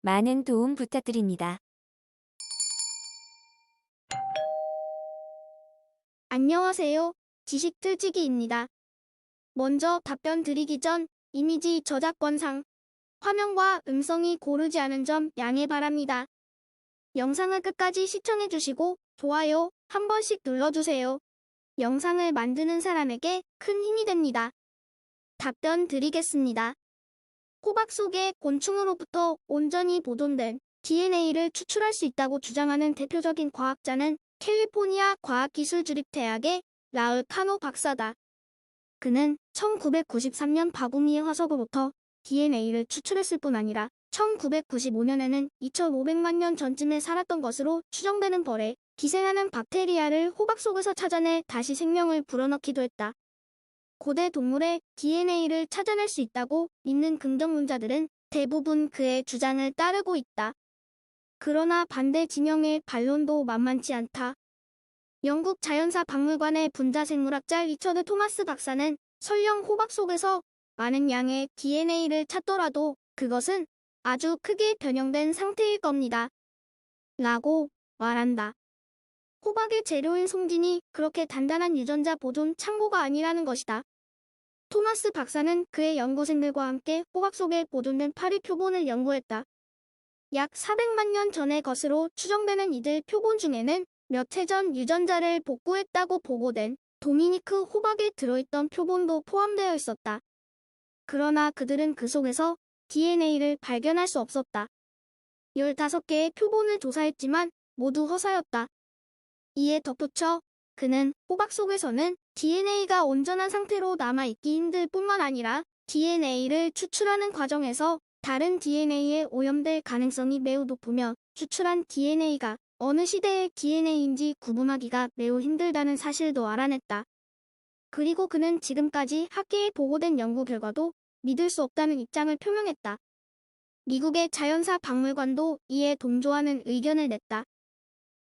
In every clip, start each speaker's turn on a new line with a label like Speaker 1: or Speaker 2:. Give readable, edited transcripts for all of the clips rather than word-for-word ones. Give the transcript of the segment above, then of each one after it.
Speaker 1: 많은 도움 부탁드립니다.
Speaker 2: 안녕하세요. 지식틀치기입니다. 먼저 답변 드리기 전 이미지 저작권상 화면과 음성이 고르지 않은 점 양해 바랍니다. 영상을 끝까지 시청해주시고 좋아요 한 번씩 눌러주세요. 영상을 만드는 사람에게 큰 힘이 됩니다. 답변 드리겠습니다. 호박 속의 곤충으로부터 온전히 보존된 DNA를 추출할 수 있다고 주장하는 대표적인 과학자는 캘리포니아 과학기술주립대학의 라울 카노 박사다. 그는 1993년 바구니의 화석으로부터 DNA를 추출했을 뿐 아니라 1995년에는 2500만 년 전쯤에 살았던 것으로 추정되는 벌에 기생하는 박테리아를 호박 속에서 찾아내 다시 생명을 불어넣기도 했다. 고대 동물의 DNA를 찾아낼 수 있다고 믿는 긍정론자들은 대부분 그의 주장을 따르고 있다. 그러나 반대 진영의 반론도 만만치 않다. 영국 자연사 박물관의 분자생물학자 리처드 토마스 박사는 설령 호박 속에서 많은 양의 DNA를 찾더라도 그것은 아주 크게 변형된 상태일 겁니다. 라고 말한다. 호박의 재료인 송진이 그렇게 단단한 유전자 보존 창고가 아니라는 것이다. 토마스 박사는 그의 연구생들과 함께 호박 속에 보존된 파리 표본을 연구했다. 약 400만 년 전의 것으로 추정되는 이들 표본 중에는 몇 해 전 유전자를 복구했다고 보고된 도미니크 호박에 들어있던 표본도 포함되어 있었다. 그러나 그들은 그 속에서 DNA를 발견할 수 없었다. 15개의 표본을 조사했지만 모두 허사였다. 이에 덧붙여 그는 호박 속에서는 DNA가 온전한 상태로 남아있기 힘들 뿐만 아니라 DNA를 추출하는 과정에서 다른 DNA에 오염될 가능성이 매우 높으며 추출한 DNA가 어느 시대의 DNA인지 구분하기가 매우 힘들다는 사실도 알아냈다. 그리고 그는 지금까지 학계에 보고된 연구 결과도 믿을 수 없다는 입장을 표명했다. 미국의 자연사 박물관도 이에 동조하는 의견을 냈다.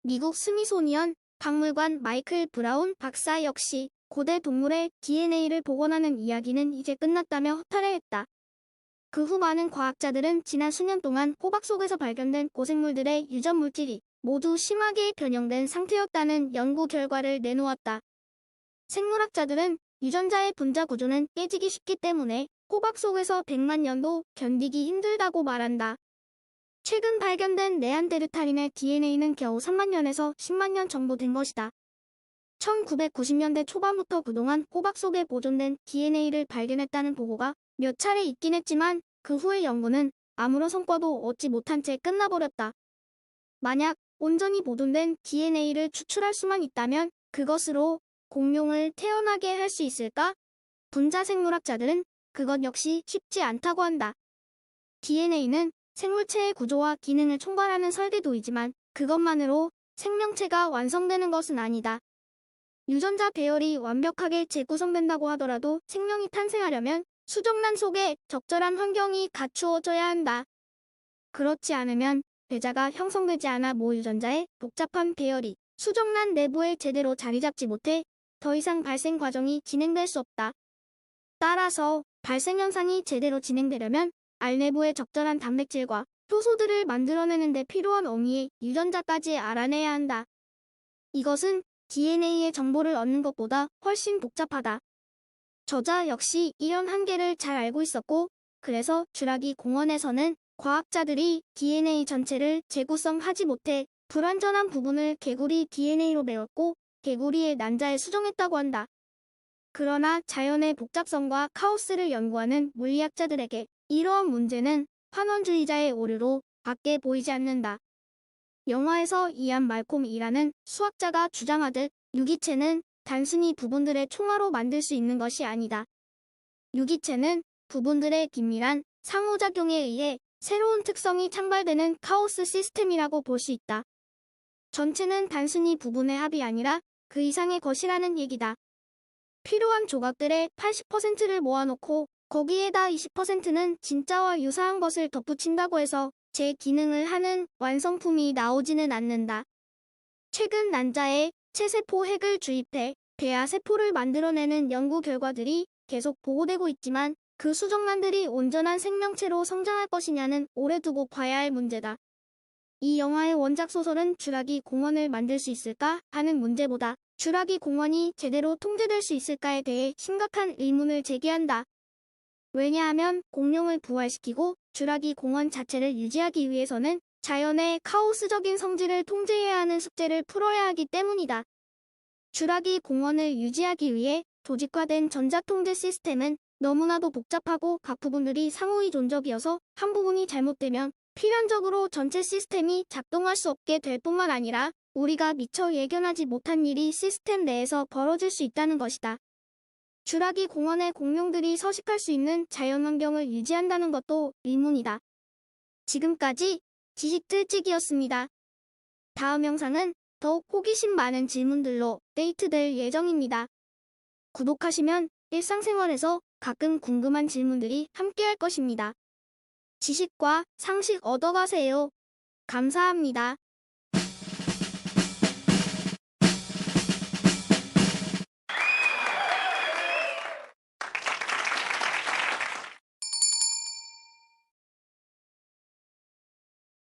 Speaker 2: 미국 스미소니언 박물관 마이클 브라운 박사 역시 고대 동물의 DNA를 복원하는 이야기는 이제 끝났다며 허탈해했다. 그 후 많은 과학자들은 지난 수년 동안 호박 속에서 발견된 고생물들의 유전 물질이 모두 심하게 변형된 상태였다는 연구 결과를 내놓았다. 생물학자들은 유전자의 분자 구조는 깨지기 쉽기 때문에 호박 속에서 100만 년도 견디기 힘들다고 말한다. 최근 발견된 네안데르탈인의 DNA는 겨우 3만 년에서 10만 년 정도 된 것이다. 1990년대 초반부터 그동안 호박 속에 보존된 DNA를 발견했다는 보고가 몇 차례 있긴 했지만 그 후의 연구는 아무런 성과도 얻지 못한 채 끝나버렸다. 만약 온전히 보존된 DNA를 추출할 수만 있다면 그것으로 공룡을 태어나게 할 수 있을까? 분자생물학자들은 그것 역시 쉽지 않다고 한다. DNA는 생물체의 구조와 기능을 총괄하는 설계도이지만 그것만으로 생명체가 완성되는 것은 아니다. 유전자 배열이 완벽하게 재구성된다고 하더라도 생명이 탄생하려면 수정란 속에 적절한 환경이 갖추어져야 한다. 그렇지 않으면 배자가 형성되지 않아 모 유전자의 복잡한 배열이 수정란 내부에 제대로 자리 잡지 못해 더 이상 발생 과정이 진행될 수 없다. 따라서 발생 현상이 제대로 진행되려면 알 내부의 적절한 단백질과 효소들을 만들어내는 데 필요한 어미의 유전자까지 알아내야 한다. 이것은 DNA의 정보를 얻는 것보다 훨씬 복잡하다. 저자 역시 이런 한계를 잘 알고 있었고, 그래서 쥬라기 공원에서는 과학자들이 DNA 전체를 재구성하지 못해 불완전한 부분을 개구리 DNA로 메웠고 개구리의 난자에 수정했다고 한다. 그러나 자연의 복잡성과 카오스를 연구하는 물리학자들에게 이러한 문제는 환원주의자의 오류로 밖에 보이지 않는다. 영화에서 이안 말콤이라는 수학자가 주장하듯 유기체는 단순히 부분들의 총화로 만들 수 있는 것이 아니다. 유기체는 부분들의 긴밀한 상호작용에 의해 새로운 특성이 창발되는 카오스 시스템이라고 볼 수 있다. 전체는 단순히 부분의 합이 아니라 그 이상의 것이라는 얘기다. 필요한 조각들의 80%를 모아놓고 거기에다 20%는 진짜와 유사한 것을 덧붙인다고 해서 제 기능을 하는 완성품이 나오지는 않는다. 최근 난자에 체세포 핵을 주입해 배아 세포를 만들어내는 연구 결과들이 계속 보고되고 있지만 그 수정란들이 온전한 생명체로 성장할 것이냐는 오래 두고 봐야 할 문제다. 이 영화의 원작 소설은 쥬라기 공원을 만들 수 있을까 하는 문제보다 쥬라기 공원이 제대로 통제될 수 있을까에 대해 심각한 의문을 제기한다. 왜냐하면 공룡을 부활시키고 쥬라기 공원 자체를 유지하기 위해서는 자연의 카오스적인 성질을 통제해야 하는 숙제를 풀어야 하기 때문이다. 쥬라기 공원을 유지하기 위해 조직화된 전자통제 시스템은 너무나도 복잡하고 각 부분들이 상호이존적이어서 한 부분이 잘못되면 필연적으로 전체 시스템이 작동할 수 없게 될 뿐만 아니라 우리가 미처 예견하지 못한 일이 시스템 내에서 벌어질 수 있다는 것이다. 쥬라기 공원의 공룡들이 서식할 수 있는 자연환경을 유지한다는 것도 의문이다. 지금까지 지식들찍이었습니다. 다음 영상은 더욱 호기심 많은 질문들로 업데이트될 예정입니다. 구독하시면 일상생활에서 가끔 궁금한 질문들이 함께할 것입니다. 지식과 상식 얻어가세요. 감사합니다.